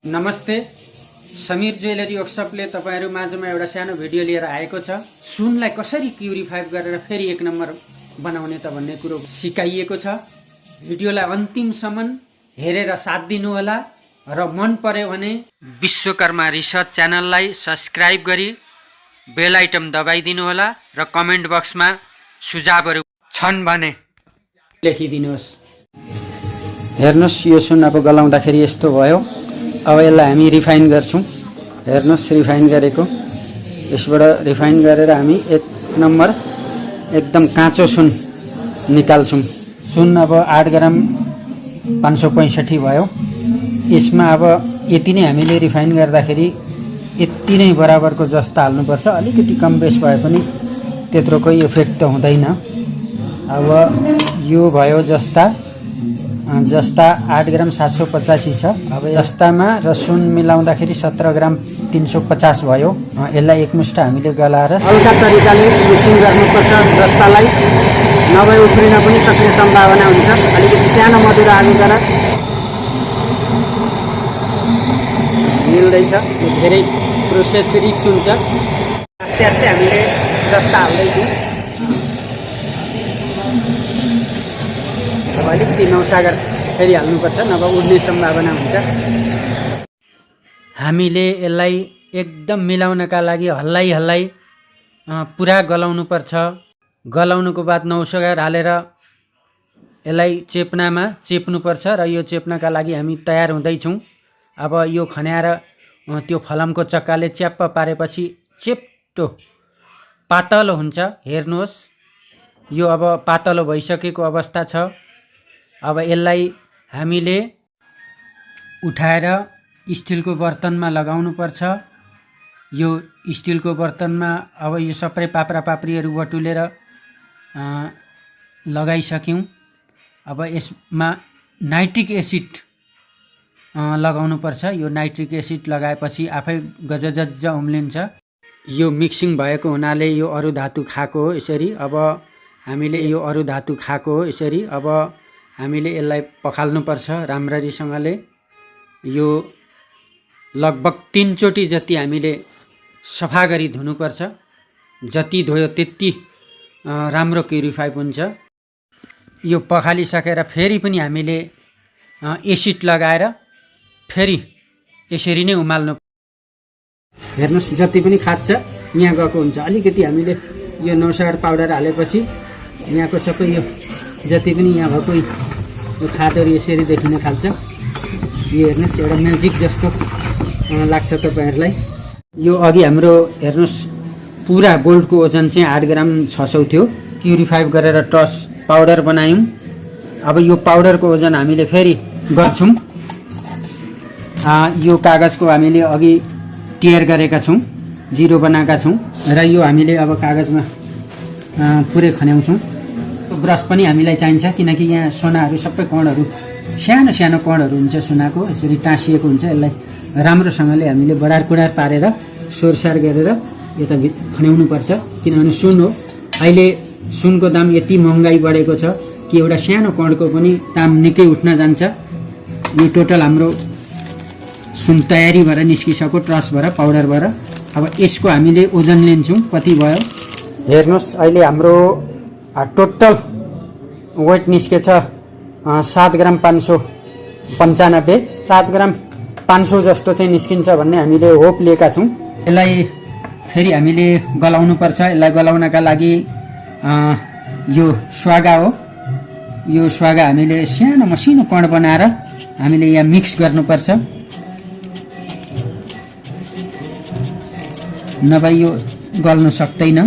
नमस्ते, समीर ज्वेलरी वर्कसपले तपाईहरु माझमा एउटा सानो भिडियो लिएर आएको छ। सुनलाई कसरी प्युरिफाई गरेर फेरि एक नम्बर बनाउने त भन्ने कुरो सिकाइएको छ। भिडियोलाई अन्तिमसम्म हेरेर साथ दिनु होला र मन पर्यो भने विश्वकर्मा रिसर्च च्यानललाई सब्स्क्राइब गरी बेल आइटम दबाइदिनु होला र कमेन्ट बक्समा सुझावहरू छन् भने लेखिदिनुहोस्। हेर्नुस्, यो सुन अब गलाउँदाखेरि यस्तो भयो। अब यसलाई हामी रिफाइन गर्छौं। हेर्नुस्, रिफाइन गरेको, यसबाट रिफाइन गरेर हामी एक नम्बर एकदम काँचो सुन निकाल्छौं। सुन अब 8 ग्राम 565 भयो। यसमा अब यति नै हामीले रिफाइन गर्दाखेरि यति नै बराबरको जस्ता हाल्नुपर्छ। अलिकति कम बेस भए पनि त्यत्रो कोही इफेक्ट त हुँदैन। अब यो भयो जस्ता 8 ग्राम 785 छ। अब जस्तामा र सुन मिलाउँदाखेरि 17 ग्राम 350 भयो। यसलाई एकमुष्ट हामीले गलाएर हल्का तरिकाले मिक्सिङ गर्नुपर्छ जस्तालाई, नभए उफ्रिन पनि सक्ने सम्भावना हुन्छ। अलिकति सानो मधुरो आगो गरेर मिल्दैछ। यो धेरै प्रोसेस रिक्स हुन्छ। आस्ते आस्ते हामीले जस्ता हाल्दैछौँ। अलिकति नौसागर फेरि हाल्नुपर्छ, नभए उड्ने सम्भावना हुन्छ। हामीले यसलाई एकदम मिलाउनका लागि हल्लाई पुरा गलाउनुपर्छ। गलाउनुको बाद नौसागर हालेर यसलाई चेप्नामा चेप्नुपर्छ र यो चेप्नका लागि हामी तयार हुँदैछौँ। अब यो खन्याएर त्यो फलमको चक्काले च्याप्प पारेपछि चेप्टो पातलो हुन्छ। हेर्नुहोस्, यो अब पातलो भइसकेको अवस्था छ। अब यसलाई हामीले उठाएर स्टिलको बर्तनमा लगाउनु पर्छ। यो स्टिलको बर्तनमा अब यो सबै पाप्रा पाप्रीहरू बटुलेर लगाइसक्यौँ। अब यसमा नाइट्रिक एसिड लगाउनु पर्छ। यो नाइट्रिक एसिड लगाएपछि आफै गजगज उम्लिन्छ। यो मिक्सिङ भएको हुनाले यो अरू धातु खाएको हो यसरी। अब हामीले यो अरू धातु खाएको हो यसरी। अब हामीले यसलाई पखाल्नुपर्छ राम्ररीसँगले। यो लगभग 3 चोटि जति हामीले सफा गरी धुनुपर्छ। जति धोयो त्यति राम्रो प्युरिफाई हुन्छ। यो पखालिसकेर फेरि पनि हामीले एसिड लगाएर फेरि यसरी नै उमाल्नु। हेर्नुस्, जति पनि खान्छ यहाँ गएको हुन्छ। अलिकति हामीले यो नौसागर पाउडर हालेपछि यहाँको सबै यो जति पनि यहाँ भएको यो खादहरू यसरी देखिन थाल्छ। यो हेर्नुहोस्, एउटा म्याजिक जस्तो लाग्छ तपाईहरुलाई। यो अघि हाम्रो हेर्नुहोस् पुरा गोल्डको ओजन चाहिँ 8 ग्राम 600 थियो। प्युरिफाई गरेर टस पाउडर बनायौँ। अब यो पाउडरको ओजन हामीले फेरि गर्छौँ। यो कागजको हामीले अघि टियर गरेका छौँ, जिरो बनाएका छौँ र यो हामीले अब कागजमा पुरै खन्याउँछौँ। ब्रस पनि हामीलाई चाहिन्छ, किनकि यहाँ सोनाहरू सबै कणहरू सानो सानो कणहरू हुन्छ सोनाको, यसरी टाँसिएको हुन्छ। यसलाई राम्रोसँगले हामीले बडार कुडार पारेर सोरसार गरेर यता खन्याउनु पर्छ। किनभने सुन हो, अहिले सुनको दाम यति महँगाई बढेको छ कि एउटा सानो कणको पनि दाम निकै उठ्न जान्छ। यो टोटल हाम्रो सुन तयारी भएर निस्किसक्यो, ट्रस भएर पाउडर भएर। अब यसको हामीले ओजन लिन्छौँ, कति भयो हेर्नुहोस्। अहिले हाम्रो टोटल वेट निस्केछ 7 ग्राम 595। 7 ग्राम 500 जस्तो चाहिँ निस्किन्छ भन्ने हामीले होप लिएका छौँ। यसलाई फेरि हामीले गलाउनु पर्छ। यसलाई गलाउनका लागि यो स्वागा हो। यो स्वागा हामीले सानो मसिनो कण बनाएर हामीले यहाँ मिक्स गर्नुपर्छ, नभए यो गल्न सक्दैन।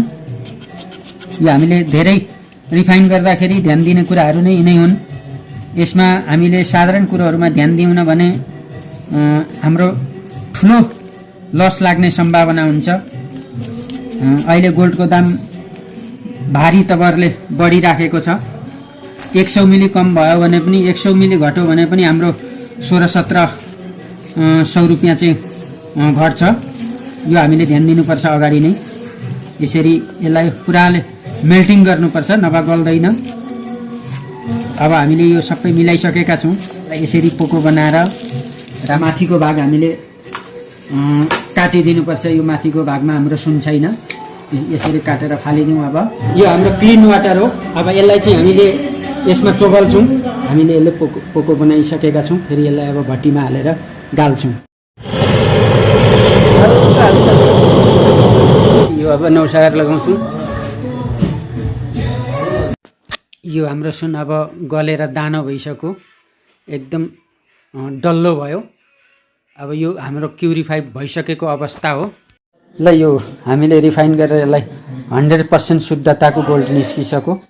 यो हामीले धेरै रिफाइन गर्दाखेरि ध्यान दिने कुराहरू नै यिनै हुन्। यसमा हामीले साधारण कुरोहरूमा ध्यान दिउन भने हाम्रो ठुलो लस लाग्ने सम्भावना हुन्छ। अहिले गोल्डको दाम भारी तवरले बढिराखेको छ। 100 मिली कम भयो भने पनि, 100 मिली घट्यो भने पनि हाम्रो 1600-1700 रुपियाँ चाहिँ घट्छ। यो हामीले ध्यान दिनुपर्छ अगाडि नै। यसरी यसलाई पुराले मेल्टिङ गर्नुपर्छ, नभए गल्दैन। अब हामीले यो सबै मिलाइसकेका छौँ। यसरी पोको बनाएर र माथिको भाग हामीले काटिदिनुपर्छ। यो माथिको भागमा हाम्रो सुन छैन, यसरी काटेर फालिदिउँ। अब यो हाम्रो क्लिन वाटर हो। अब यसलाई चाहिँ हामीले यसमा चोबल्छौँ। हामीले यसले पोको बनाइसकेका छौँ। फेरि यसलाई अब भट्टीमा हालेर गाल्छौँ। यो अब नौसागर लगाउँछौँ। यो हाम्रो सुन अब गलेर दानो भइसक्यो, एकदम डल्लो भयो। अब यो हाम्रो क्युरिफाई भइसकेको अवस्था हो। ल यो हामीले रिफाइन गरेर यसलाई 100% शुद्धताको गोल्ड निस्किसक्यो।